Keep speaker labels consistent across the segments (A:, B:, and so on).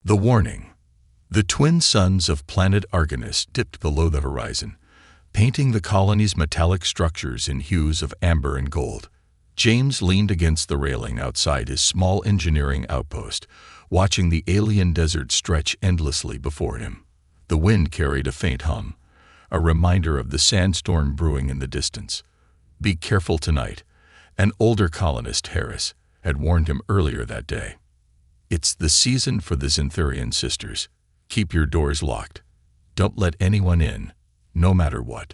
A: The warning. The twin suns of planet Argonus dipped below the horizon, painting the colony's metallic structures in hues of amber and gold. James leaned against the railing outside his small engineering outpost, watching the alien desert stretch endlessly before him. The wind carried a faint hum, a reminder of the sandstorm brewing in the distance. "Be careful tonight," an older colonist, Harris, had warned him earlier that day. "It's the season for the Xantharian sisters. Keep your doors locked. Don't let anyone in, no matter what."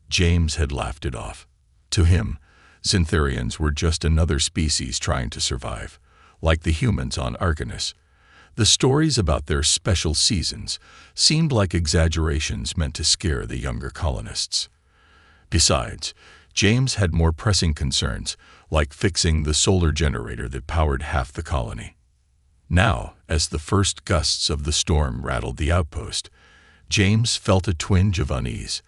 A: James had laughed it off. To him, Xantharians were just another species trying to survive, like the humans on Argonus. The stories about their special seasons seemed like exaggerations meant to scare the younger colonists. Besides, James had more pressing concerns, like fixing the solar generator that powered half the colony. Now, as the first gusts of the storm rattled the outpost, James felt a twinge of unease.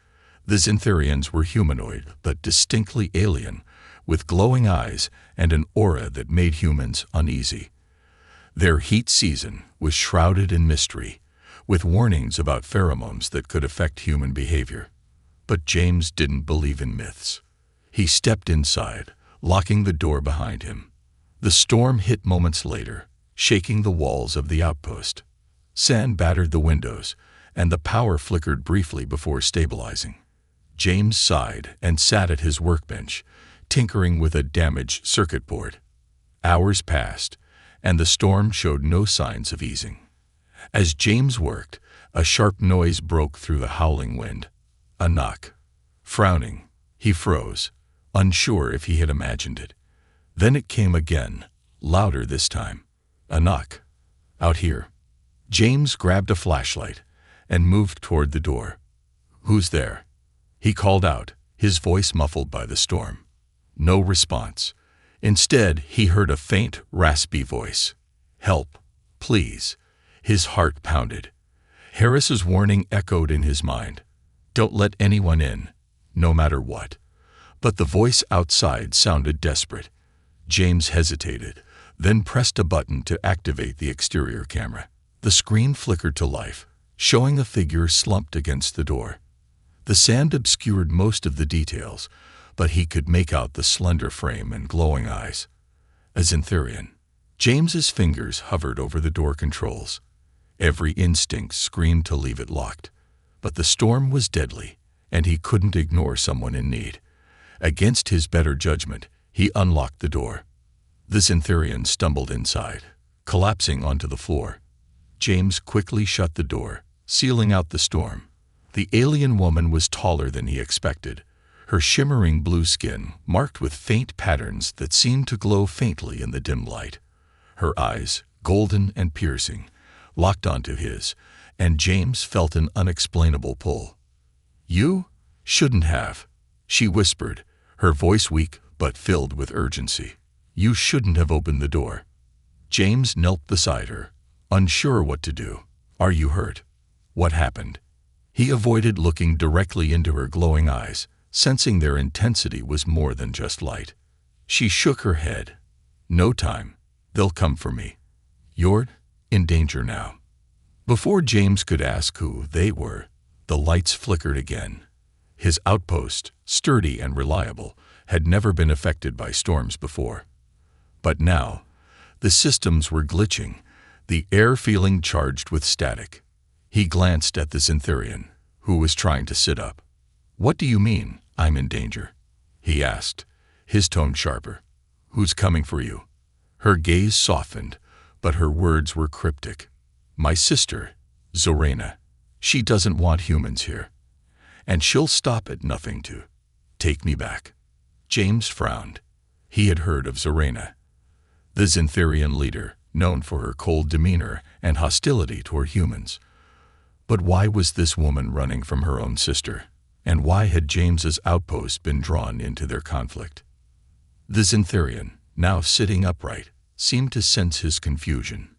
A: The Xantharians were humanoid, but distinctly alien, with glowing eyes and an aura that made humans uneasy. Their heat season was shrouded in mystery, with warnings about pheromones that could affect human behavior. But James didn't believe in myths. He stepped inside, locking the door behind him. The storm hit moments later, shaking the walls of the outpost. Sand battered the windows, and the power flickered briefly before stabilizing. James sighed and sat at his workbench, tinkering with a damaged circuit board. Hours passed, and the storm showed no signs of easing. As James worked, a sharp noise broke through the howling wind. A knock. Frowning, he froze, unsure if he had imagined it. Then it came again, louder this time. A knock. Out here. James grabbed a flashlight and moved toward the door. "Who's there?" he called out, his voice muffled by the storm. No response. Instead, he heard a faint, raspy voice. "Help, please." His heart pounded. Harris's warning echoed in his mind. "Don't let anyone in, no matter what." But the voice outside sounded desperate. James hesitated, then pressed a button to activate the exterior camera. The screen flickered to life, showing a figure slumped against the door. The sand obscured most of the details, but he could make out the slender frame and glowing eyes. A Xantharian. James's fingers hovered over the door controls. Every instinct screamed to leave it locked. But the storm was deadly, and he couldn't ignore someone in need. Against his better judgment, he unlocked the door. The Xantharian stumbled inside, collapsing onto the floor. James quickly shut the door, sealing out the storm. The alien woman was taller than he expected, her shimmering blue skin marked with faint patterns that seemed to glow faintly in the dim light. Her eyes, golden and piercing, locked onto his, and James felt an unexplainable pull. "You shouldn't have," she whispered, her voice weak but filled with urgency. "You shouldn't have opened the door." James knelt beside her, unsure what to do. "Are you hurt? What happened?" He avoided looking directly into her glowing eyes, sensing their intensity was more than just light. She shook her head. "No time. They'll come for me. You're in danger now." Before James could ask who they were, the lights flickered again. His outpost, sturdy and reliable, had never been affected by storms before. But now, the systems were glitching, the air feeling charged with static. He glanced at the Xantharian, who was trying to sit up. "What do you mean, I'm in danger?" he asked, his tone sharper. "Who's coming for you?" Her gaze softened, but her words were cryptic. "My sister, Zorana. She doesn't want humans here. And she'll stop at nothing to take me back." James frowned. He had heard of Zorana, the Xantharian leader, known for her cold demeanor and hostility toward humans. But why was this woman running from her own sister? And why had James's outpost been drawn into their conflict? The Xantharian, now sitting upright, seemed to sense his confusion.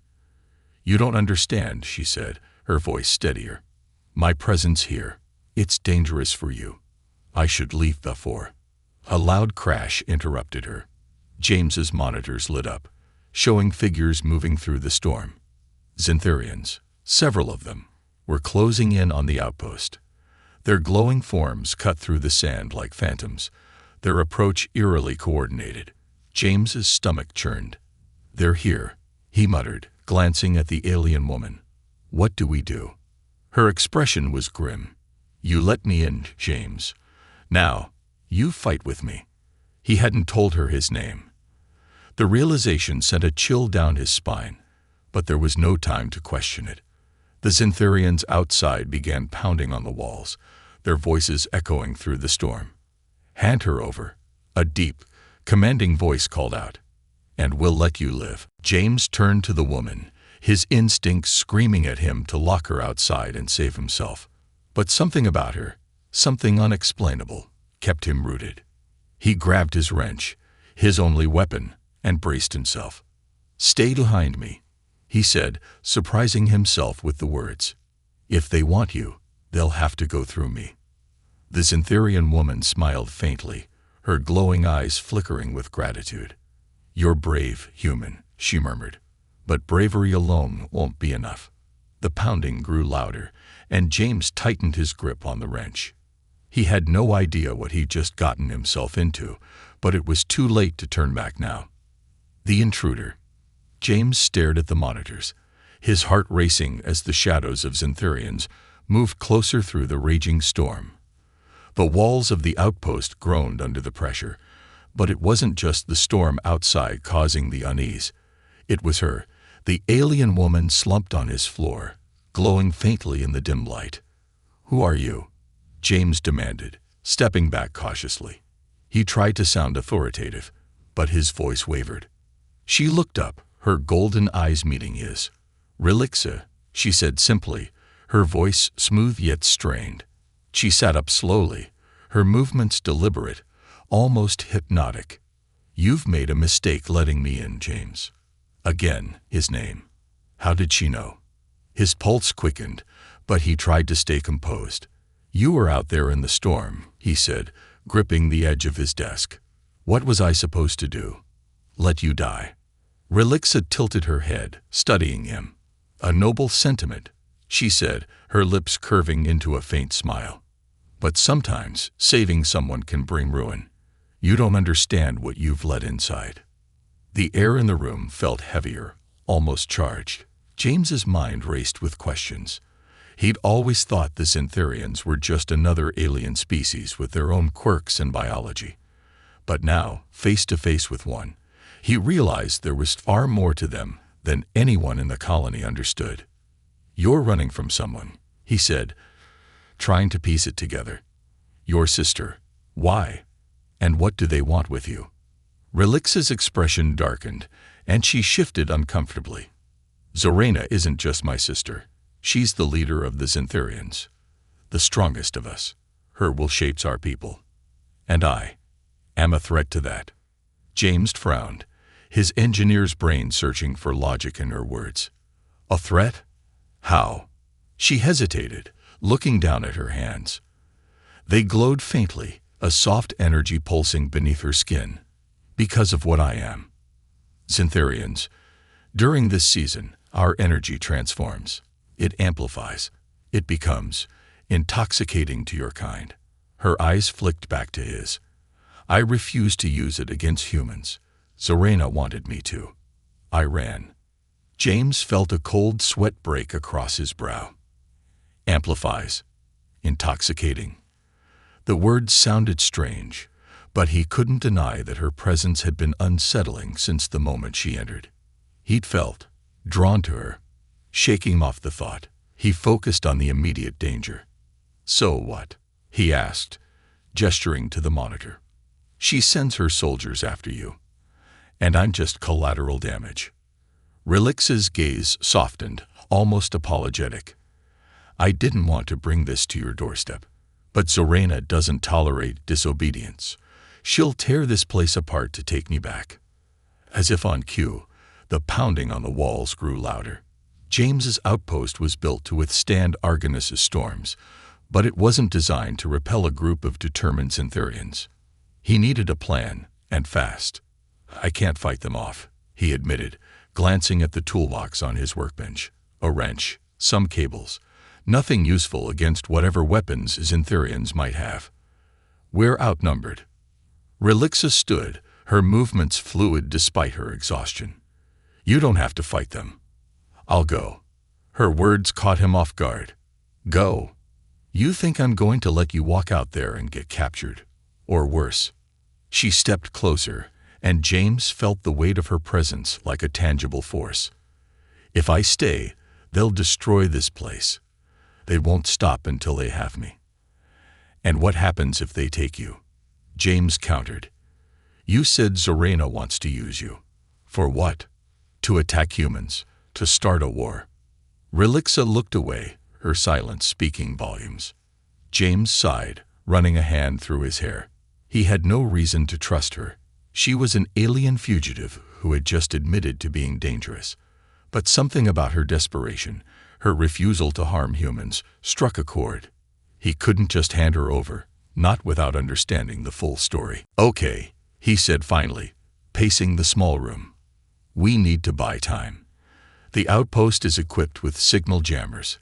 A: "You don't understand," she said, her voice steadier. "My presence here, it's dangerous for you. I should leave before." A loud crash interrupted her. James's monitors lit up, showing figures moving through the storm. Xantharians, several of them, were closing in on the outpost. Their glowing forms cut through the sand like phantoms, their approach eerily coordinated. James's stomach churned. "They're here," he muttered, glancing at the alien woman. "What do we do?" Her expression was grim. "You let me in, James. Now, you fight with me." He hadn't told her his name. The realization sent a chill down his spine, but there was no time to question it. The Xantharians outside began pounding on the walls, their voices echoing through the storm. "Hand her over," a deep, commanding voice called out, "and we'll let you live." James turned to the woman, his instincts screaming at him to lock her outside and save himself. But something about her, something unexplainable, kept him rooted. He grabbed his wrench, his only weapon, and braced himself. "Stay behind me," he said, surprising himself with the words. "If they want you, they'll have to go through me." The Xantharian woman smiled faintly, her glowing eyes flickering with gratitude. "You're brave, human," she murmured, "but bravery alone won't be enough." The pounding grew louder, and James tightened his grip on the wrench. He had no idea what he'd just gotten himself into, but it was too late to turn back now. The intruder. James stared at the monitors, his heart racing as the shadows of Xantharians moved closer through the raging storm. The walls of the outpost groaned under the pressure, but it wasn't just the storm outside causing the unease. It was her, the alien woman slumped on his floor, glowing faintly in the dim light. "Who are you?" James demanded, stepping back cautiously. He tried to sound authoritative, but his voice wavered. She looked up, her golden eyes meeting his. "Relixa," she said simply, her voice smooth yet strained. She sat up slowly, her movements deliberate, almost hypnotic. "You've made a mistake letting me in, James." Again, his name. How did she know? His pulse quickened, but he tried to stay composed. "You were out there in the storm," he said, gripping the edge of his desk. "What was I supposed to do? Let you die?" Relixa tilted her head, studying him. "A noble sentiment," she said, her lips curving into a faint smile. "But sometimes saving someone can bring ruin. You don't understand what you've let inside." The air in the room felt heavier, almost charged. James's mind raced with questions. He'd always thought the Xantharians were just another alien species with their own quirks and biology. But now, face to face with one, he realized there was far more to them than anyone in the colony understood. "You're running from someone," he said, trying to piece it together. "Your sister. Why? And what do they want with you?" Relixa's expression darkened, and she shifted uncomfortably. "Zorana isn't just my sister. She's the leader of the Xantharians. The strongest of us. Her will shapes our people. And I am a threat to that." James frowned, his engineer's brain searching for logic in her words. "A threat? How?" She hesitated, looking down at her hands. They glowed faintly, a soft energy pulsing beneath her skin. "Because of what I am. Xantharians, during this season, our energy transforms. It amplifies. It becomes intoxicating to your kind." Her eyes flicked back to his. "I refuse to use it against humans. Zorana wanted me to. I ran." James felt a cold sweat break across his brow. Amplifies. Intoxicating. The words sounded strange, but he couldn't deny that her presence had been unsettling since the moment she entered. He'd felt drawn to her. Shaking him off the thought, he focused on the immediate danger. "So what?" he asked, gesturing to the monitor. "She sends her soldiers after you, and I'm just collateral damage." Relixa's gaze softened, almost apologetic. "I didn't want to bring this to your doorstep, but Zorana doesn't tolerate disobedience. She'll tear this place apart to take me back." As if on cue, the pounding on the walls grew louder. James's outpost was built to withstand Argonus's storms, but it wasn't designed to repel a group of determined Xantharians. He needed a plan, and fast. "I can't fight them off," he admitted, glancing at the toolbox on his workbench. A wrench, some cables. Nothing useful against whatever weapons Xantharians might have. We're outnumbered. Relixa stood, her movements fluid despite her exhaustion. You don't have to fight them. I'll go. Her words caught him off guard. Go. You think I'm going to let you walk out there and get captured? Or worse. She stepped closer, and James felt the weight of her presence like a tangible force. If I stay, they'll destroy this place. They won't stop until they have me. And what happens if they take you? James countered. You said Zorana wants to use you. For what? To attack humans, to start a war. Relixa looked away, her silence speaking volumes. James sighed, running a hand through his hair. He had no reason to trust her. She was an alien fugitive who had just admitted to being dangerous. But something about her desperation, her refusal to harm humans, struck a chord. He couldn't just hand her over, not without understanding the full story. Okay, he said finally, pacing the small room. We need to buy time. The outpost is equipped with signal jammers.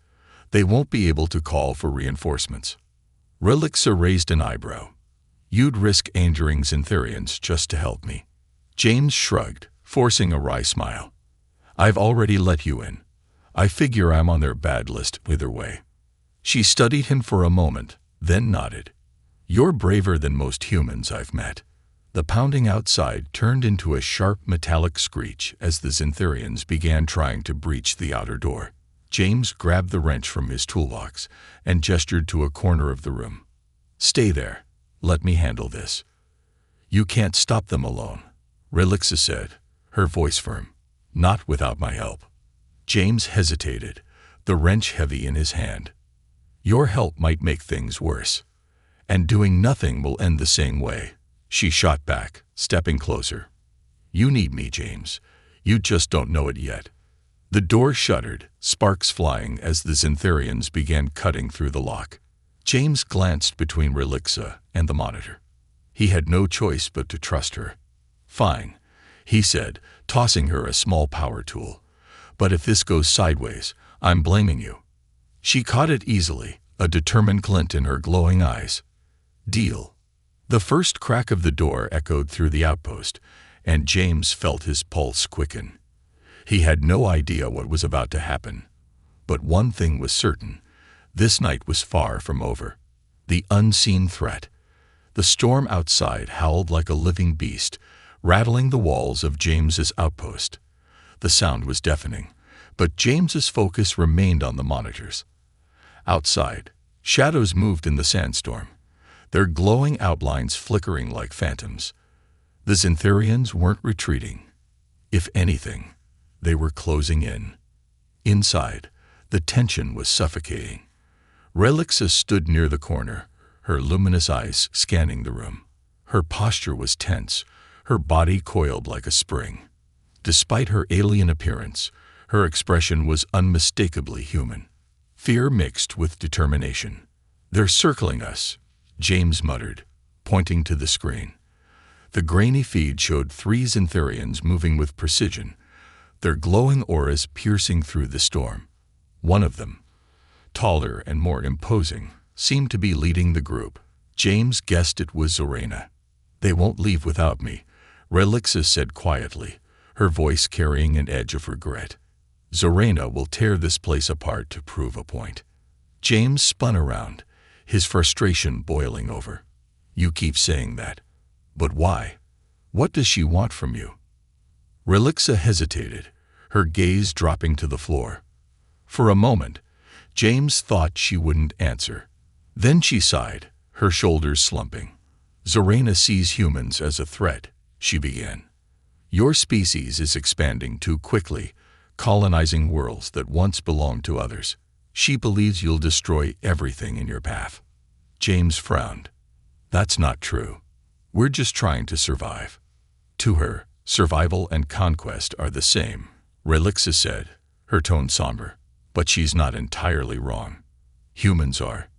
A: They won't be able to call for reinforcements. Relixa raised an eyebrow. You'd risk injuring Xantharians just to help me. James shrugged, forcing a wry smile. I've already let you in. I figure I'm on their bad list either way. She studied him for a moment, then nodded. You're braver than most humans I've met. The pounding outside turned into a sharp metallic screech as the Xantharians began trying to breach the outer door. James grabbed the wrench from his toolbox and gestured to a corner of the room. Stay there. Let me handle this. You can't stop them alone, Relixa said, her voice firm. Not without my help. James hesitated, the wrench heavy in his hand. Your help might make things worse. And doing nothing will end the same way. She shot back, stepping closer. You need me, James. You just don't know it yet. The door shuddered, sparks flying as the Xantharians began cutting through the lock. James glanced between Relixa and the monitor. He had no choice but to trust her. Fine, he said, tossing her a small power tool. But if this goes sideways, I'm blaming you. She caught it easily, a determined glint in her glowing eyes. Deal. The first crack of the door echoed through the outpost, and James felt his pulse quicken. He had no idea what was about to happen. But one thing was certain. This night was far from over. The unseen threat. The storm outside howled like a living beast, rattling the walls of James's outpost. The sound was deafening, but James's focus remained on the monitors. Outside, shadows moved in the sandstorm, their glowing outlines flickering like phantoms. The Xantharians weren't retreating. If anything, they were closing in. Inside, the tension was suffocating. Relixa stood near the corner, her luminous eyes scanning the room. Her posture was tense, her body coiled like a spring. Despite her alien appearance, her expression was unmistakably human. Fear mixed with determination. They're circling us, James muttered, pointing to the screen. The grainy feed showed 3 Xantharians moving with precision, their glowing auras piercing through the storm. One of them, taller and more imposing, seemed to be leading the group. James guessed it was Zorana. They won't leave without me, Relixa said quietly, her voice carrying an edge of regret. Zorana will tear this place apart to prove a point. James spun around, his frustration boiling over. You keep saying that. But why? What does she want from you? Relixa hesitated, her gaze dropping to the floor. For a moment, James thought she wouldn't answer. Then she sighed, her shoulders slumping. Zorana sees humans as a threat, she began. Your species is expanding too quickly, colonizing worlds that once belonged to others. She believes you'll destroy everything in your path. James frowned. That's not true. We're just trying to survive. To her, survival and conquest are the same, Relixa said, her tone somber. But she's not entirely wrong. Humans are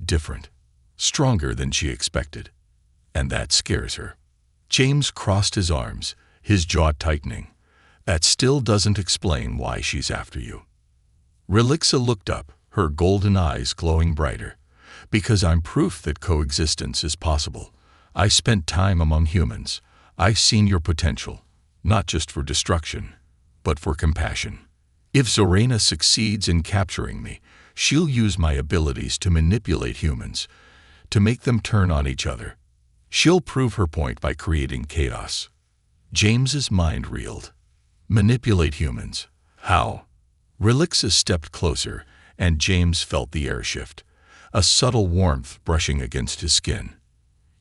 A: different, stronger than she expected, and that scares her. James crossed his arms, his jaw tightening. That still doesn't explain why she's after you. Relixa looked up, her golden eyes glowing brighter. Because I'm proof that coexistence is possible. I spent time among humans. I've seen your potential, not just for destruction, but for compassion. If Zorana succeeds in capturing me, she'll use my abilities to manipulate humans, to make them turn on each other. She'll prove her point by creating chaos. James's mind reeled. Manipulate humans? How? Relixa stepped closer, and James felt the air shift, a subtle warmth brushing against his skin.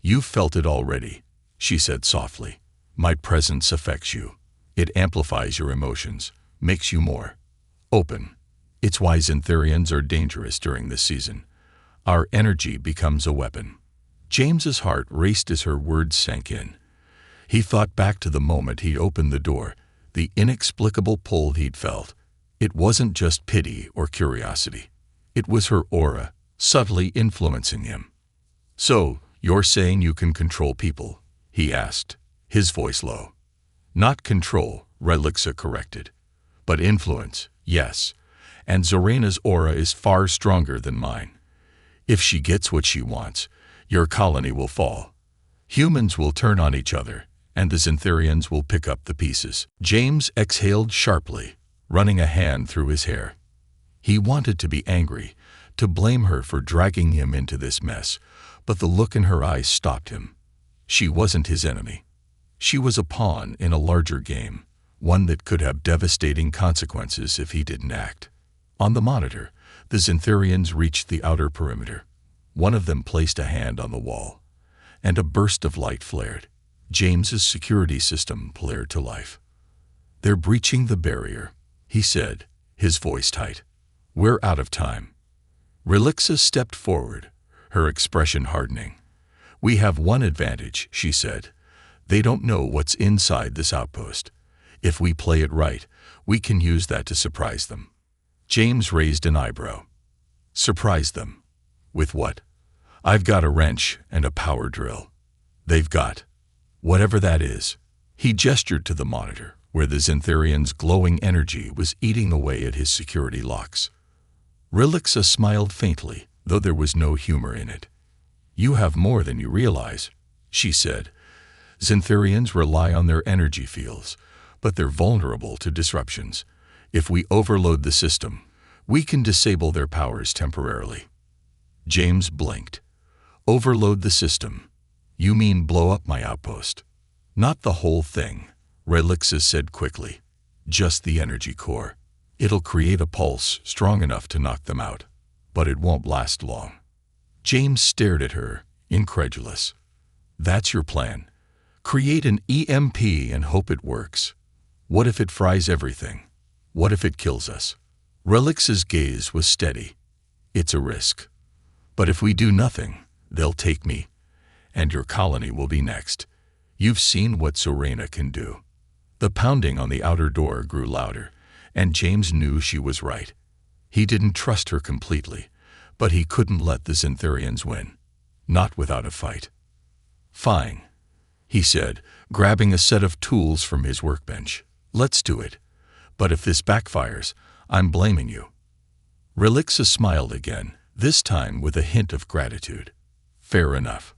A: "You've felt it already," she said softly. "My presence affects you. It amplifies your emotions, makes you more open. It's why Xantharians are dangerous during this season. Our energy becomes a weapon." James's heart raced as her words sank in. He thought back to the moment he'd opened the door, the inexplicable pull he'd felt. It wasn't just pity or curiosity. It was her aura, subtly influencing him. "So, you're saying you can control people?" he asked, his voice low. "Not control," Relixa corrected. "But influence, yes. And Zorana's aura is far stronger than mine. If she gets what she wants, your colony will fall. Humans will turn on each other, and the Xantharians will pick up the pieces." James exhaled sharply, running a hand through his hair. He wanted to be angry, to blame her for dragging him into this mess, but the look in her eyes stopped him. She wasn't his enemy. She was a pawn in a larger game, one that could have devastating consequences if he didn't act. On the monitor, the Xantharians reached the outer perimeter. One of them placed a hand on the wall, and a burst of light flared. James's security system flared to life. "They're breaching the barrier," he said, his voice tight. "We're out of time." Relixa stepped forward, her expression hardening. "We have one advantage," she said. "They don't know what's inside this outpost. If we play it right, we can use that to surprise them." James raised an eyebrow. "Surprise them? With what?" "I've got a wrench and a power drill. They've got whatever that is." He gestured to the monitor, where the Xantharian's glowing energy was eating away at his security locks. Relixa smiled faintly, though there was no humor in it. "You have more than you realize," she said. "Xantharians rely on their energy fields, but they're vulnerable to disruptions. If we overload the system, we can disable their powers temporarily." James blinked. "Overload the system? You mean blow up my outpost?" "Not the whole thing," Relixa said quickly. "Just the energy core. It'll create a pulse strong enough to knock them out, but it won't last long." James stared at her, incredulous. "That's your plan? Create an EMP and hope it works? What if it fries everything? What if it kills us?" Relix's gaze was steady. "It's a risk. But if we do nothing, they'll take me, and your colony will be next. You've seen what Zorana can do." The pounding on the outer door grew louder, and James knew she was right. He didn't trust her completely, but he couldn't let the Xantharians win. Not without a fight. "Fine," he said, grabbing a set of tools from his workbench. "Let's do it. But if this backfires, I'm blaming you." Relixa smiled again, this time with a hint of gratitude. "Fair enough."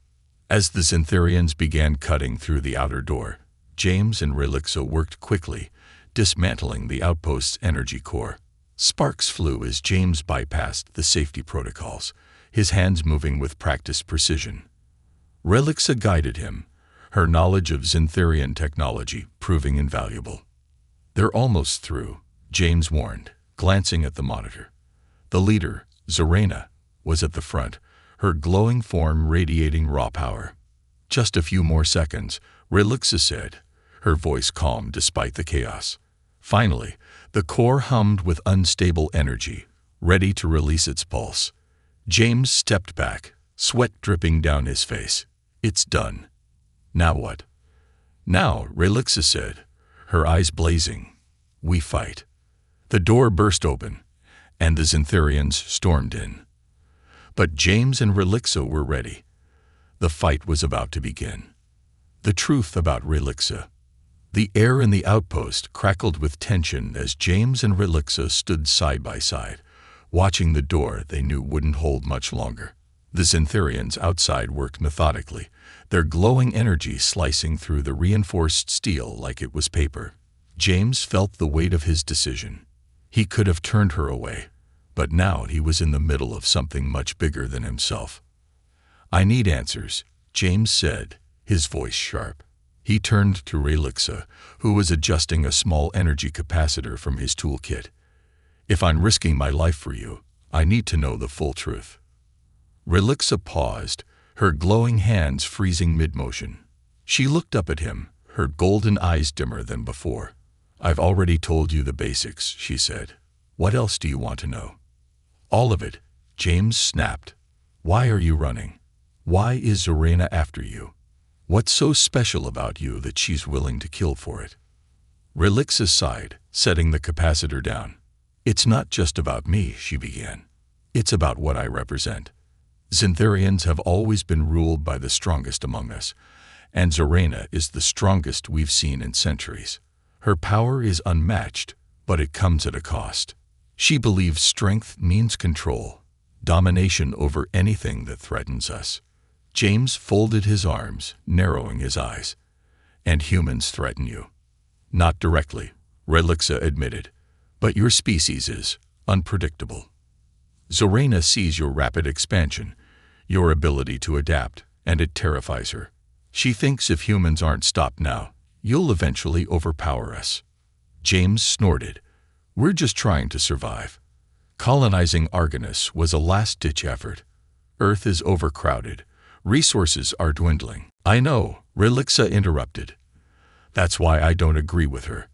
A: As the Xantharians began cutting through the outer door, James and Relixa worked quickly, dismantling the outpost's energy core. Sparks flew as James bypassed the safety protocols, his hands moving with practiced precision. Relixa guided him, her knowledge of Xantharian technology proving invaluable. "They're almost through," James warned, glancing at the monitor. The leader, Zorana, was at the front, her glowing form radiating raw power. "Just a few more seconds," Relixa said, her voice calm despite the chaos. Finally, the core hummed with unstable energy, ready to release its pulse. James stepped back, sweat dripping down his face. "It's done. Now what?" "Now," Relixa said, her eyes blazing, "we fight." The door burst open, and the Xantharians stormed in. But James and Relixa were ready. The fight was about to begin. The truth about Relixa. The air in the outpost crackled with tension as James and Relixa stood side by side, watching the door they knew wouldn't hold much longer. The Xantharians outside worked methodically, their glowing energy slicing through the reinforced steel like it was paper. James felt the weight of his decision. He could have turned her away, but now he was in the middle of something much bigger than himself. "I need answers," James said, his voice sharp. He turned to Relixa, who was adjusting a small energy capacitor from his toolkit. "If I'm risking my life for you, I need to know the full truth." Relixa paused, her glowing hands freezing mid-motion. She looked up at him, her golden eyes dimmer than before. "I've already told you the basics," she said. "What else do you want to know?" "All of it," James snapped. "Why are you running? Why is Zorena after you? What's so special about you that she's willing to kill for it?" Relixa sighed, setting the capacitor down. "It's not just about me," she began. "It's about what I represent. Xantharians have always been ruled by the strongest among us, and Zorena is the strongest we've seen in centuries. Her power is unmatched, but it comes at a cost. She believes strength means control, domination over anything that threatens us." James folded his arms, narrowing his eyes. "And humans threaten you?" "Not directly," Relixa admitted, "but your species is unpredictable. Zorena sees your rapid expansion, your ability to adapt, and it terrifies her. She thinks if humans aren't stopped now, you'll eventually overpower us." James snorted. "We're just trying to survive. Colonizing Argonus was a last-ditch effort. Earth is overcrowded. Resources are dwindling." "I know," Relixa interrupted. "That's why I don't agree with her.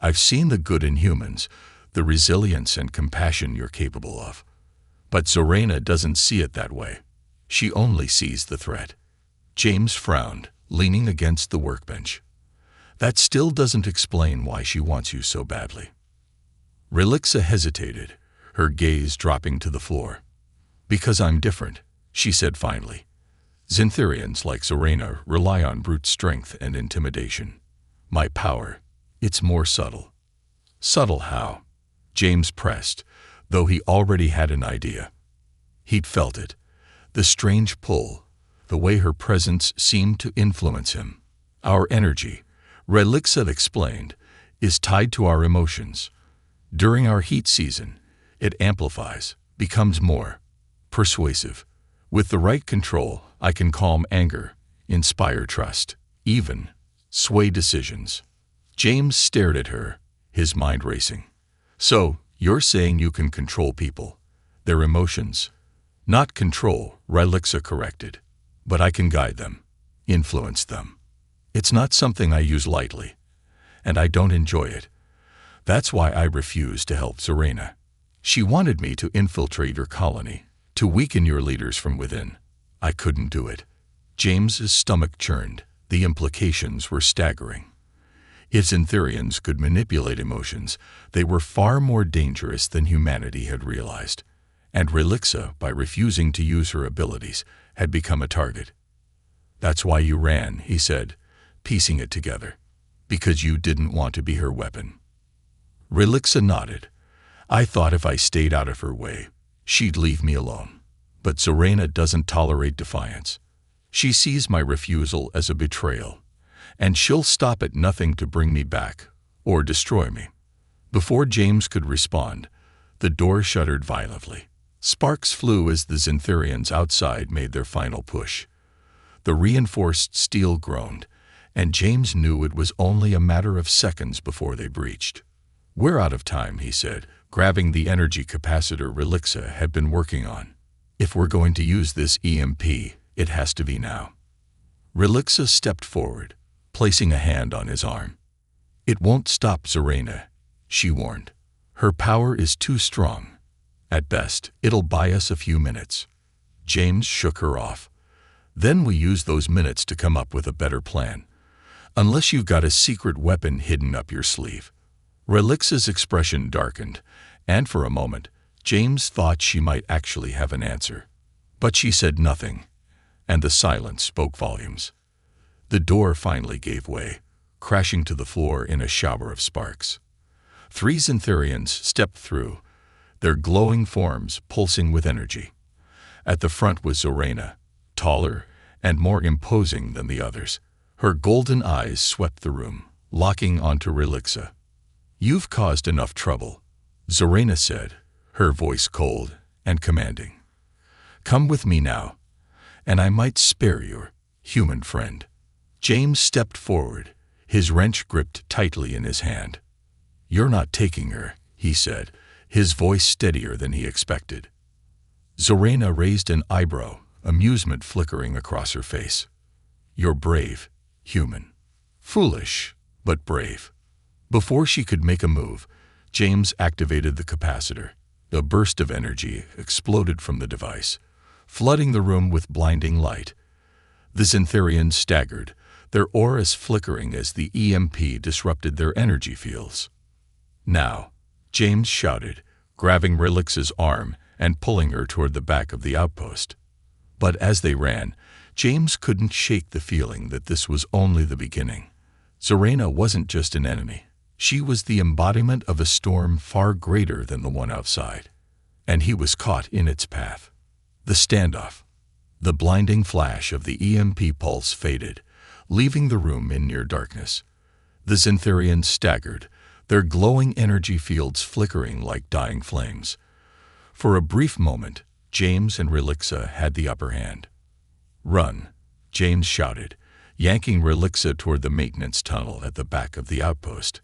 A: I've seen the good in humans, the resilience and compassion you're capable of. But Zorena doesn't see it that way. She only sees the threat." James frowned, leaning against the workbench. "That still doesn't explain why she wants you so badly." Relixa hesitated, her gaze dropping to the floor. "Because I'm different," she said finally. "Xantharians like Zorena rely on brute strength and intimidation. My power, it's more subtle." "Subtle how?" James pressed, though he already had an idea. He'd felt it, the strange pull, the way her presence seemed to influence him. "Our energy," Relixa explained, "is tied to our emotions. During our heat season, it amplifies, becomes more persuasive. With the right control, I can calm anger, inspire trust, even sway decisions." James stared at her, his mind racing. "So, you're saying you can control people, their emotions?" "Not control," Relixa corrected, "but I can guide them, influence them. It's not something I use lightly, and I don't enjoy it. That's why I refuse to help Zorena. She wanted me to infiltrate your colony, to weaken your leaders from within. I couldn't do it." James's stomach churned. The implications were staggering. If Xantharians could manipulate emotions, they were far more dangerous than humanity had realized. And Relixa, by refusing to use her abilities, had become a target. "That's why you ran," he said, piecing it together. "Because you didn't want to be her weapon." Relixa nodded. "I thought if I stayed out of her way, she'd leave me alone. But Zorena doesn't tolerate defiance. She sees my refusal as a betrayal, and she'll stop at nothing to bring me back, or destroy me." Before James could respond, the door shuddered violently. Sparks flew as the Xantharians outside made their final push. The reinforced steel groaned, and James knew it was only a matter of seconds before they breached. "We're out of time," he said, grabbing the energy capacitor Relixa had been working on. "If we're going to use this EMP, it has to be now." Relixa stepped forward, placing a hand on his arm. "It won't stop Zorena," she warned. "Her power is too strong. At best, it'll buy us a few minutes." James shook her off. "Then we use those minutes to come up with a better plan. Unless you've got a secret weapon hidden up your sleeve." Relixa's expression darkened, and for a moment, James thought she might actually have an answer. But she said nothing, and the silence spoke volumes. The door finally gave way, crashing to the floor in a shower of sparks. 3 Xantharians stepped through, their glowing forms pulsing with energy. At the front was Zorana, taller and more imposing than the others. Her golden eyes swept the room, locking onto Relixa. "You've caused enough trouble," Zorana said, her voice cold and commanding. "Come with me now, and I might spare your human friend." James stepped forward, his wrench gripped tightly in his hand. "You're not taking her," he said, his voice steadier than he expected. Zorana raised an eyebrow, amusement flickering across her face. "You're brave, human. Foolish, but brave." Before she could make a move, James activated the capacitor. A burst of energy exploded from the device, flooding the room with blinding light. The Xantharians staggered, their auras flickering as the EMP disrupted their energy fields. "Now," James shouted, grabbing Relix's arm and pulling her toward the back of the outpost. But as they ran, James couldn't shake the feeling that this was only the beginning. Zorana wasn't just an enemy. She was the embodiment of a storm far greater than the one outside. And he was caught in its path. The standoff. The blinding flash of the EMP pulse faded, leaving the room in near darkness. The Xantharians staggered, their glowing energy fields flickering like dying flames. For a brief moment, James and Relixa had the upper hand. "Run," James shouted, yanking Relixa toward the maintenance tunnel at the back of the outpost.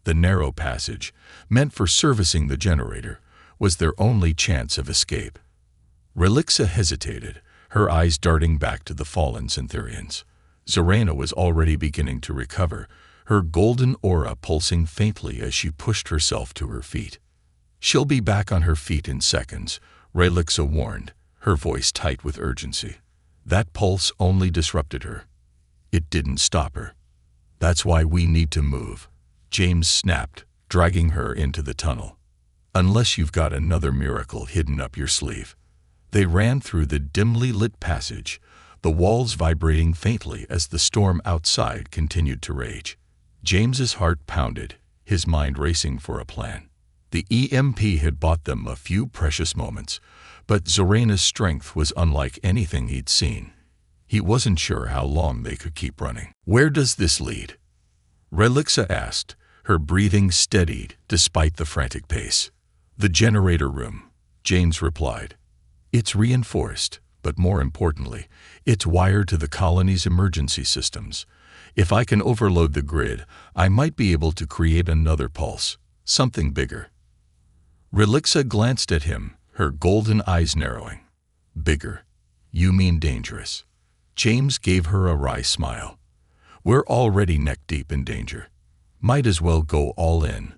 A: The narrow passage, meant for servicing the generator, was their only chance of escape. Relixa hesitated, her eyes darting back to the fallen Xantharians. Zorana was already beginning to recover, her golden aura pulsing faintly as she pushed herself to her feet. "She'll be back on her feet in seconds," Relixa warned, her voice tight with urgency. That pulse only disrupted her. It didn't stop her. "That's why we need to move," James snapped, dragging her into the tunnel. "Unless you've got another miracle hidden up your sleeve." They ran through the dimly lit passage, the walls vibrating faintly as the storm outside continued to rage. James's heart pounded, his mind racing for a plan. The EMP had bought them a few precious moments, but Zorana's strength was unlike anything he'd seen. He wasn't sure how long they could keep running. "Where does this lead?" Relixa asked, her breathing steadied despite the frantic pace. "The generator room," James replied. "It's reinforced, but more importantly, it's wired to the colony's emergency systems. If I can overload the grid, I might be able to create another pulse, something bigger." Relixa glanced at him, her golden eyes narrowing. "Bigger? You mean dangerous?" James gave her a wry smile. "We're already neck-deep in danger. Might as well go all in."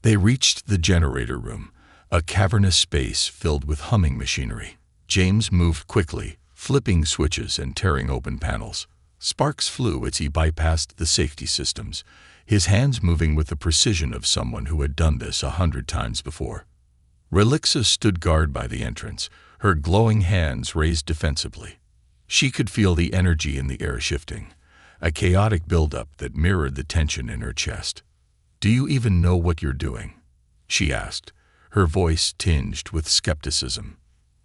A: They reached the generator room, a cavernous space filled with humming machinery. James moved quickly, flipping switches and tearing open panels. Sparks flew as he bypassed the safety systems, his hands moving with the precision of someone who had done this 100 times before. Relixa stood guard by the entrance, her glowing hands raised defensively. She could feel the energy in the air shifting, a chaotic buildup that mirrored the tension in her chest. "Do you even know what you're doing?" she asked, her voice tinged with skepticism.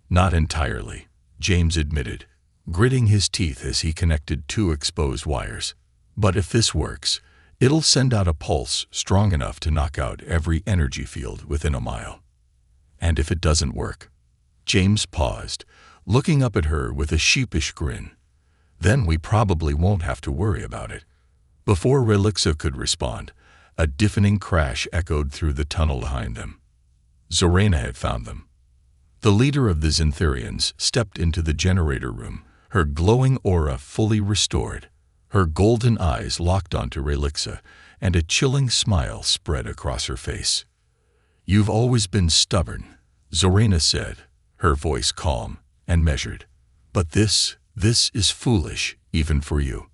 A: "Not entirely," James admitted, gritting his teeth as he connected 2 exposed wires. "But if this works, it'll send out a pulse strong enough to knock out every energy field within a mile. And if it doesn't work?" James paused, looking up at her with a sheepish grin. "Then we probably won't have to worry about it." Before Relixa could respond, a deafening crash echoed through the tunnel behind them. Zorana had found them. The leader of the Xantharians stepped into the generator room, her glowing aura fully restored. Her golden eyes locked onto Relixa, and a chilling smile spread across her face. "You've always been stubborn," Zorana said, her voice calm and measured. "But this is foolish, even for you."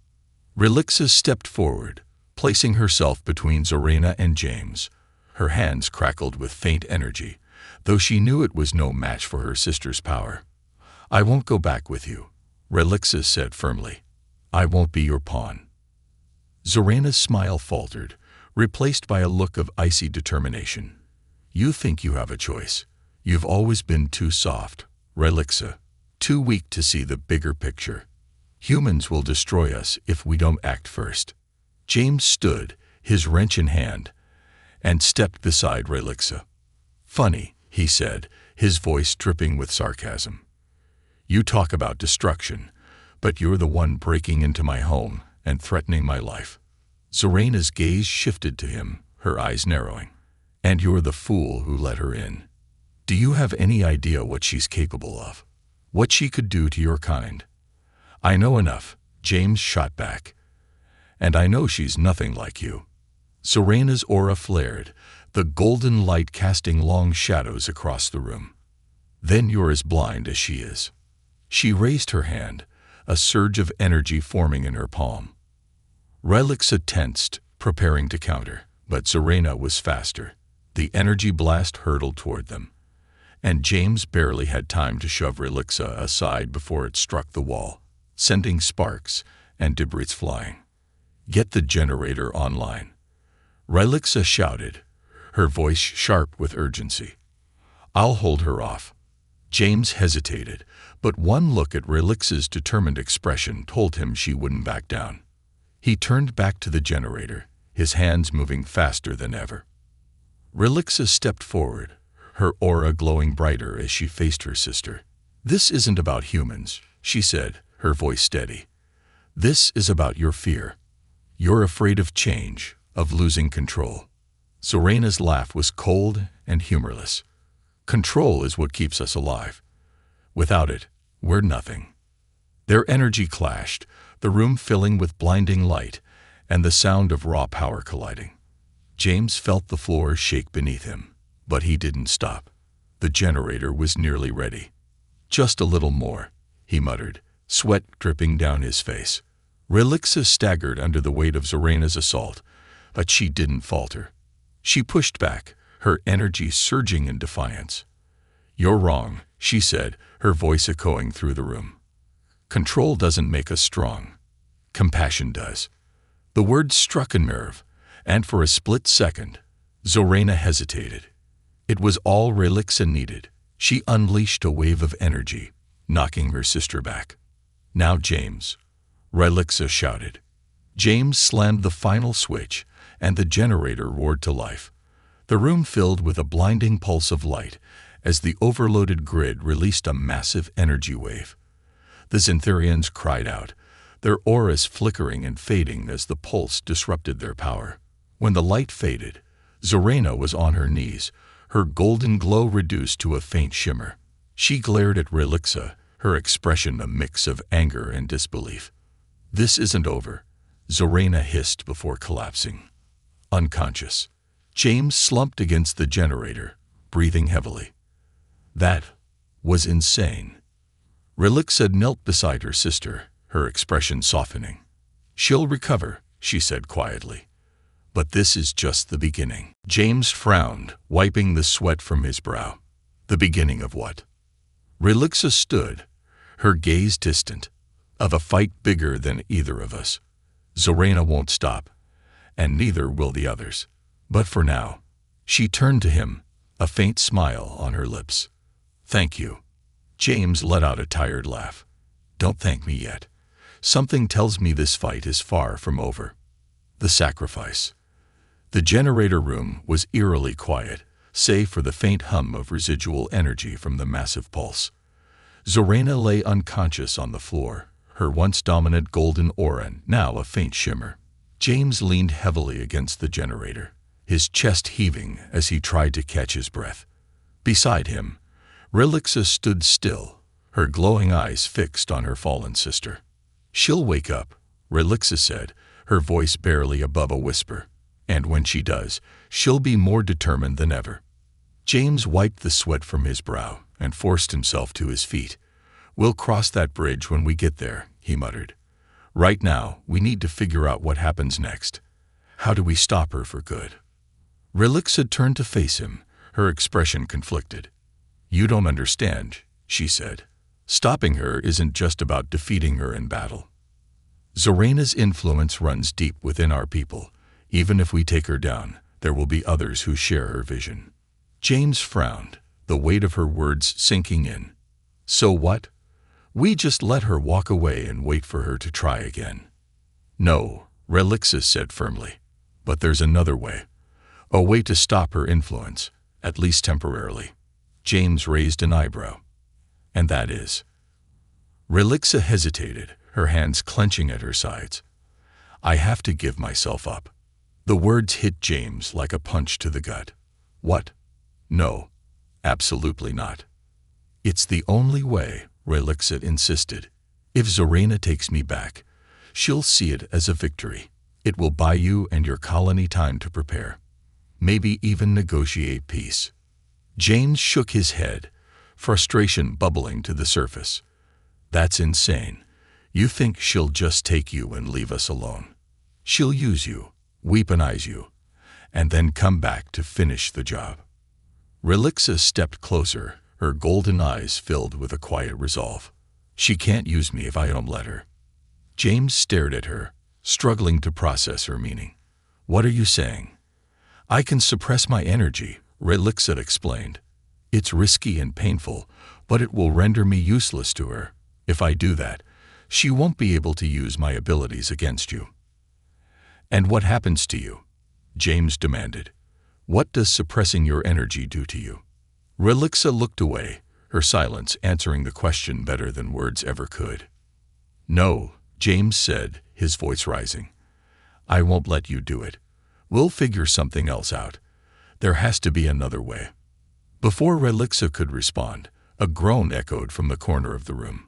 A: Relixa stepped forward, placing herself between Zorana and James. Her hands crackled with faint energy, though she knew it was no match for her sister's power. "I won't go back with you," Relixa said firmly. "I won't be your pawn." Zoraina's smile faltered, replaced by a look of icy determination. You think you have a choice. You've always been too soft, Relixa, too weak to see the bigger picture. Humans will destroy us if we don't act first. James stood, his wrench in hand, and stepped beside Relixa. Funny, he said, his voice dripping with sarcasm. You talk about destruction, but you're the one breaking into my home and threatening my life. Zoraina's gaze shifted to him, her eyes narrowing. And you're the fool who let her in. Do you have any idea what she's capable of? What she could do to your kind? I know enough, James shot back. And I know she's nothing like you. Zoraina's aura flared, the golden light casting long shadows across the room. Then you're as blind as she is. She raised her hand, a surge of energy forming in her palm. Relixa tensed, preparing to counter, but Zoraina was faster. The energy blast hurtled toward them, and James barely had time to shove Relixa aside before it struck the wall, sending sparks and debris flying. Get the generator online, Relixa shouted, her voice sharp with urgency. I'll hold her off. James hesitated, but one look at Relixa's determined expression told him she wouldn't back down. He turned back to the generator, his hands moving faster than ever. Relixa stepped forward, her aura glowing brighter as she faced her sister. This isn't about humans, she said, her voice steady. This is about your fear. You're afraid of change, of losing control. Zoraina's laugh was cold and humorless. Control is what keeps us alive. Without it, we're nothing. Their energy clashed, the room filling with blinding light and the sound of raw power colliding. James felt the floor shake beneath him, but he didn't stop. The generator was nearly ready. Just a little more, he muttered, sweat dripping down his face. Relixa staggered under the weight of Zoraina's assault, but she didn't falter. She pushed back, her energy surging in defiance. You're wrong, she said, her voice echoing through the room. Control doesn't make us strong. Compassion does. The word struck a nerve, and for a split second, Zoraina hesitated. It was all Relixa needed. She unleashed a wave of energy, knocking her sister back. Now James, Relixa shouted. James slammed the final switch, and the generator roared to life. The room filled with a blinding pulse of light as the overloaded grid released a massive energy wave. The Xantharians cried out, their auras flickering and fading as the pulse disrupted their power. When the light faded, Zoraina was on her knees, her golden glow reduced to a faint shimmer. She glared at Relixa, her expression a mix of anger and disbelief. This isn't over, Zoraina hissed before collapsing. Unconscious, James slumped against the generator, breathing heavily. That was insane. Relixa knelt beside her sister, her expression softening. She'll recover, she said quietly. But this is just the beginning. James frowned, wiping the sweat from his brow. The beginning of what? Relixa stood, her gaze distant. Of a fight bigger than either of us. Zoraina won't stop, and neither will the others. But for now, she turned to him, a faint smile on her lips. Thank you. James let out a tired laugh. Don't thank me yet. Something tells me this fight is far from over. The sacrifice. The generator room was eerily quiet, save for the faint hum of residual energy from the massive pulse. Zoraina lay unconscious on the floor, her once dominant golden aura now a faint shimmer. James leaned heavily against the generator, his chest heaving as he tried to catch his breath. Beside him, Relixa stood still, her glowing eyes fixed on her fallen sister. She'll wake up, Relixa said, her voice barely above a whisper. And when she does, she'll be more determined than ever. James wiped the sweat from his brow and forced himself to his feet. We'll cross that bridge when we get there, he muttered. Right now, we need to figure out what happens next. How do we stop her for good? Relixa turned to face him, her expression conflicted. You don't understand, she said. Stopping her isn't just about defeating her in battle. Zorena's influence runs deep within our people. Even if we take her down, there will be others who share her vision. James frowned, the weight of her words sinking in. So what? We just let her walk away and wait for her to try again. No, Relixa said firmly. But there's another way. A way to stop her influence, at least temporarily. James raised an eyebrow. And that is? Relixa hesitated, her hands clenching at her sides. I have to give myself up. The words hit James like a punch to the gut. What? No, absolutely not. It's the only way, Relixa insisted. If Zorena takes me back, she'll see it as a victory. It will buy you and your colony time to prepare. Maybe even negotiate peace. James shook his head, frustration bubbling to the surface. That's insane. You think she'll just take you and leave us alone? She'll use you, weaponize you, and then come back to finish the job. Relixa stepped closer, her golden eyes filled with a quiet resolve. She can't use me if I don't let her. James stared at her, struggling to process her meaning. What are you saying? I can suppress my energy, Relixa explained. It's risky and painful, but it will render me useless to her. If I do that, she won't be able to use my abilities against you. And what happens to you? James demanded. What does suppressing your energy do to you? Relixa looked away, her silence answering the question better than words ever could. No, James said, his voice rising. I won't let you do it. We'll figure something else out. There has to be another way. Before Relixa could respond, a groan echoed from the corner of the room.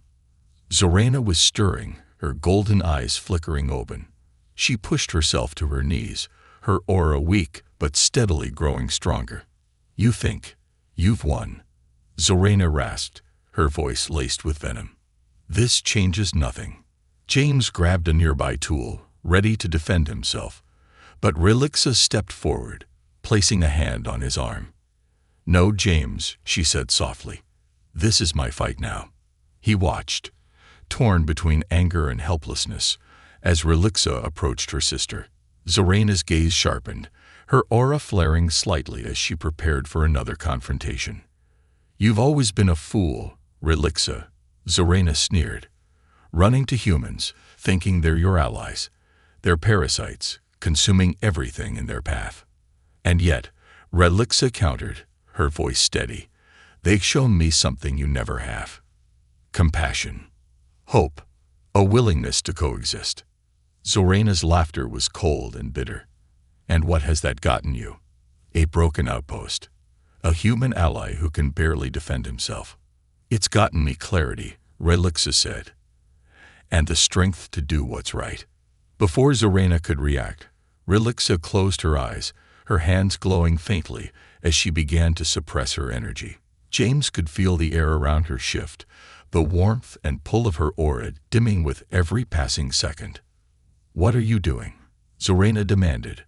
A: Zorena was stirring, her golden eyes flickering open. She pushed herself to her knees, her aura weak but steadily growing stronger. You think you've won, Zorena rasped, her voice laced with venom. This changes nothing. James grabbed a nearby tool, ready to defend himself, but Relixa stepped forward, placing a hand on his arm. No, James, she said softly. This is my fight now. He watched, torn between anger and helplessness, as Relixa approached her sister. Zorena's gaze sharpened, her aura flaring slightly as she prepared for another confrontation. You've always been a fool, Relixa, Zorena sneered. Running to humans, thinking they're your allies. They're parasites, consuming everything in their path. And yet, Relixa countered, her voice steady. They've shown me something you never have. Compassion. Hope. A willingness to coexist. Zorena's laughter was cold and bitter. And what has that gotten you? A broken outpost. A human ally who can barely defend himself. It's gotten me clarity, Relixa said. And the strength to do what's right. Before Zorena could react, Relixa closed her eyes, her hands glowing faintly as she began to suppress her energy. James could feel the air around her shift, the warmth and pull of her aura dimming with every passing second. What are you doing? Zorena demanded,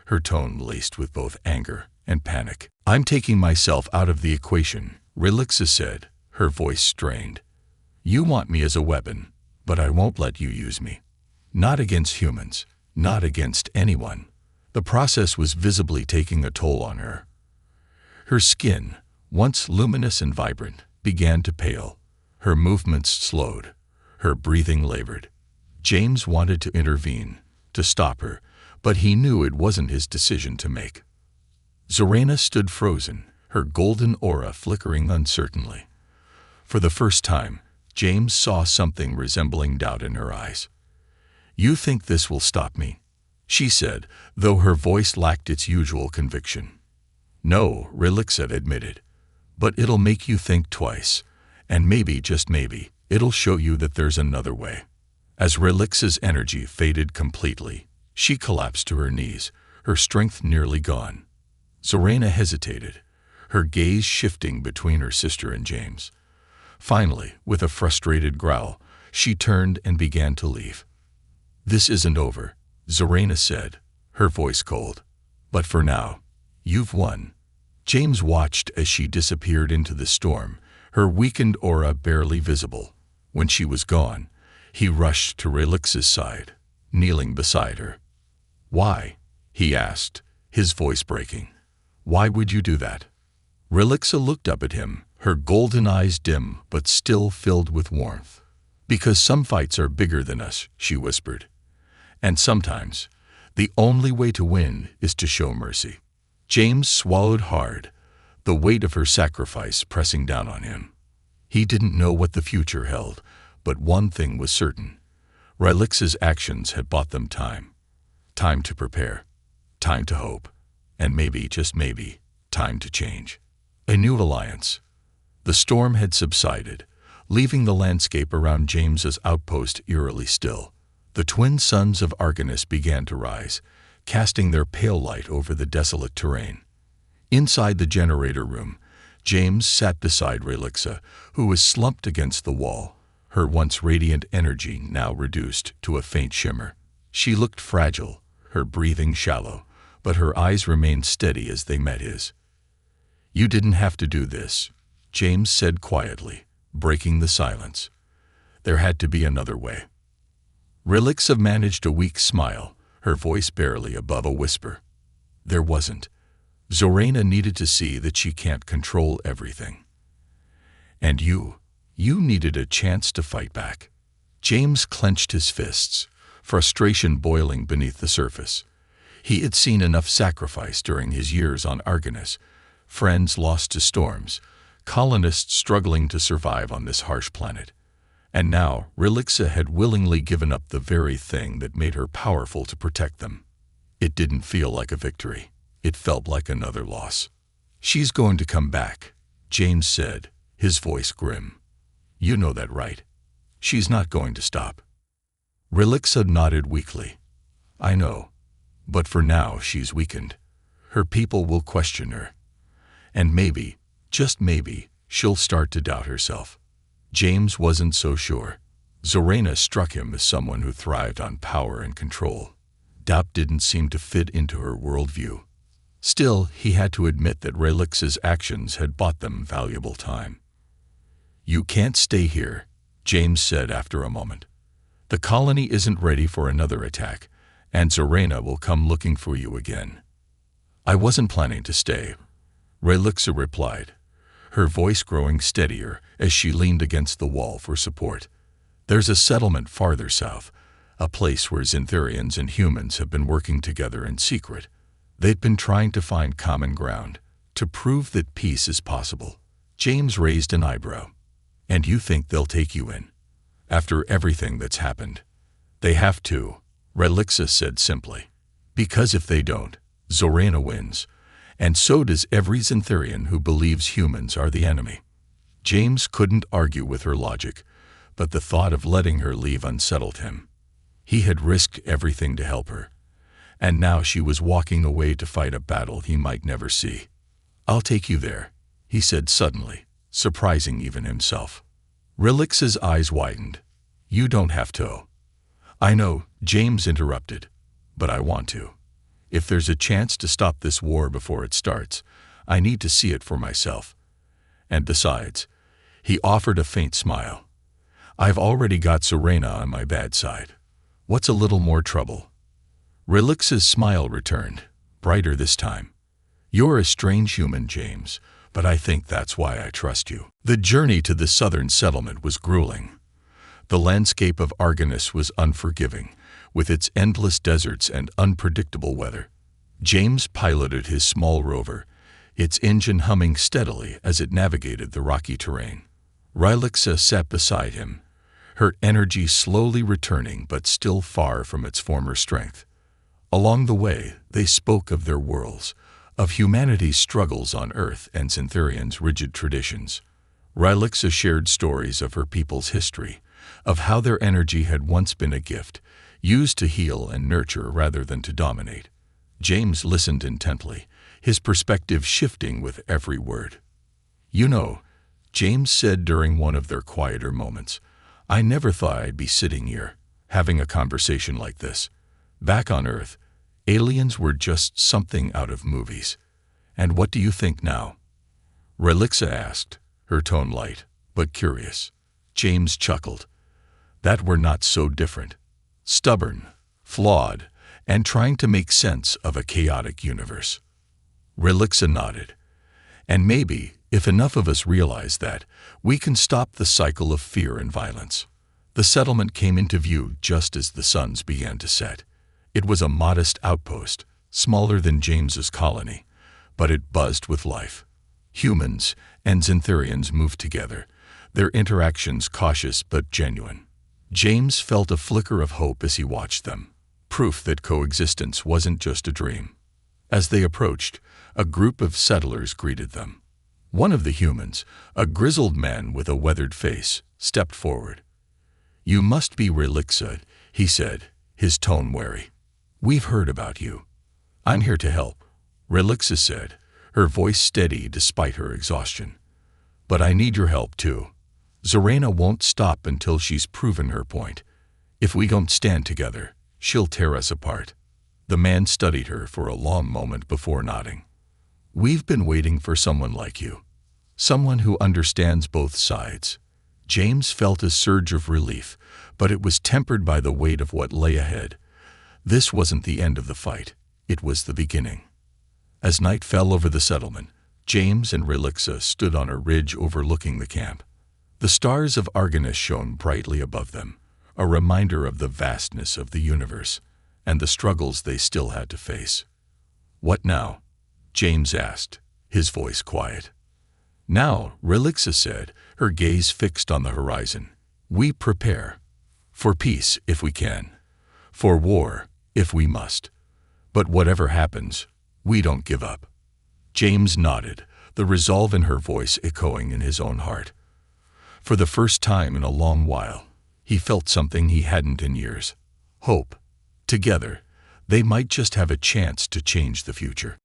A: her tone laced with both anger and panic. I'm taking myself out of the equation, Relixa said, her voice strained. You want me as a weapon, but I won't let you use me. Not against humans, not against anyone. The process was visibly taking a toll on her. Her skin, once luminous and vibrant, began to pale. Her movements slowed. Her breathing labored. James wanted to intervene, to stop her, but he knew it wasn't his decision to make. Zorena stood frozen, her golden aura flickering uncertainly. For the first time, James saw something resembling doubt in her eyes. You think this will stop me? She said, though her voice lacked its usual conviction. No, Relixa admitted, but it'll make you think twice, and maybe, just maybe, it'll show you that there's another way. As Relixa's energy faded completely, she collapsed to her knees, her strength nearly gone. Zorena hesitated, her gaze shifting between her sister and James. Finally, with a frustrated growl, she turned and began to leave. This isn't over, Zorena said, her voice cold. But for now, you've won. James watched as she disappeared into the storm, her weakened aura barely visible. When she was gone, He rushed to Relix's side, kneeling beside her. "Why?" he asked, his voice breaking. "Why would you do that?" Relixa looked up at him, her golden eyes dim but still filled with warmth. "Because some fights are bigger than us," she whispered. "And sometimes, the only way to win is to show mercy." James swallowed hard, the weight of her sacrifice pressing down on him. He didn't know what the future held, but one thing was certain. Relix's actions had bought them time. Time to prepare, time to hope, and maybe, just maybe, time to change. A new alliance. The storm had subsided, leaving the landscape around James's outpost eerily still. The twin suns of Argonus began to rise, casting their pale light over the desolate terrain. Inside the generator room, James sat beside Relixa, who was slumped against the wall, her once radiant energy now reduced to a faint shimmer. She looked fragile, her breathing shallow, but her eyes remained steady as they met his. "You didn't have to do this," James said quietly, breaking the silence. "There had to be another way." Relixa managed a weak smile, her voice barely above a whisper. "There wasn't. Zorana needed to see that she can't control everything. And you needed a chance to fight back." James clenched his fists, frustration boiling beneath the surface. He had seen enough sacrifice during his years on Argonus, friends lost to storms, colonists struggling to survive on this harsh planet. And now Relixa had willingly given up the very thing that made her powerful to protect them. It didn't feel like a victory. It felt like another loss. "She's going to come back," James said, his voice grim. "You know that, right? She's not going to stop." Relixa nodded weakly. "I know. But for now she's weakened. Her people will question her. And maybe, just maybe, she'll start to doubt herself." James wasn't so sure. Zorana struck him as someone who thrived on power and control. Doubt didn't seem to fit into her worldview. Still, he had to admit that Relix's actions had bought them valuable time. "You can't stay here," James said after a moment. "The colony isn't ready for another attack, and Zorana will come looking for you again." "I wasn't planning to stay," Relixa replied, her voice growing steadier as she leaned against the wall for support. "There's a settlement farther south, a place where Xantharians and humans have been working together in secret. They've been trying to find common ground, to prove that peace is possible." James raised an eyebrow. "And you think they'll take you in? After everything that's happened?" "They have to," Relixa said simply. "Because if they don't, Zorana wins. And so does every Xantharian who believes humans are the enemy." James couldn't argue with her logic, but the thought of letting her leave unsettled him. He had risked everything to help her, and now she was walking away to fight a battle he might never see. "I'll take you there," he said suddenly, surprising even himself. Relix's eyes widened. "You don't have to." "I know," James interrupted, "but I want to. If there's a chance to stop this war before it starts, I need to see it for myself. And besides," he offered a faint smile, "I've already got Zorana on my bad side. What's a little more trouble?" Relix's smile returned, brighter this time. "You're a strange human, James, but I think that's why I trust you." The journey to the southern settlement was grueling. The landscape of Argonus was unforgiving, with its endless deserts and unpredictable weather. James piloted his small rover, its engine humming steadily as it navigated the rocky terrain. Relixa sat beside him, her energy slowly returning but still far from its former strength. Along the way, they spoke of their worlds, of humanity's struggles on Earth and Xantharians' rigid traditions. Relixa shared stories of her people's history, of how their energy had once been a gift, used to heal and nurture rather than to dominate. James listened intently, his perspective shifting with every word. "You know," James said during one of their quieter moments, "I never thought I'd be sitting here, having a conversation like this. Back on Earth, aliens were just something out of movies. And what do you think now?" Relixa asked, her tone light, but curious. James chuckled. that were not so different, stubborn, flawed, and trying to make sense of a chaotic universe. Relixa nodded. And maybe, if enough of us realize that, we can stop the cycle of fear and violence. The settlement came into view just as the suns began to set. It was a modest outpost, smaller than James's colony, but it buzzed with life. Humans and Xantharians moved together, their interactions cautious but genuine. James felt a flicker of hope as he watched them, proof that coexistence wasn't just a dream. As they approached, a group of settlers greeted them. One of the humans, a grizzled man with a weathered face, stepped forward. "You must be Relixa," he said, his tone wary. "We've heard about you." "I'm here to help," Relixa said, her voice steady despite her exhaustion. "But I need your help too. Zarena won't stop until she's proven her point. If we don't stand together, she'll tear us apart." The man studied her for a long moment before nodding. "We've been waiting for someone like you. Someone who understands both sides." James felt a surge of relief, but it was tempered by the weight of what lay ahead. This wasn't the end of the fight. It was the beginning. As night fell over the settlement, James and Relixa stood on a ridge overlooking the camp. The stars of Argonus shone brightly above them, a reminder of the vastness of the universe and the struggles they still had to face. "What now?" James asked, his voice quiet. "Now," Relixa said, her gaze fixed on the horizon, "we prepare. For peace, if we can. For war, if we must. But whatever happens, we don't give up." James nodded, the resolve in her voice echoing in his own heart. For the first time in a long while, he felt something he hadn't in years. Hope. Together, they might just have a chance to change the future.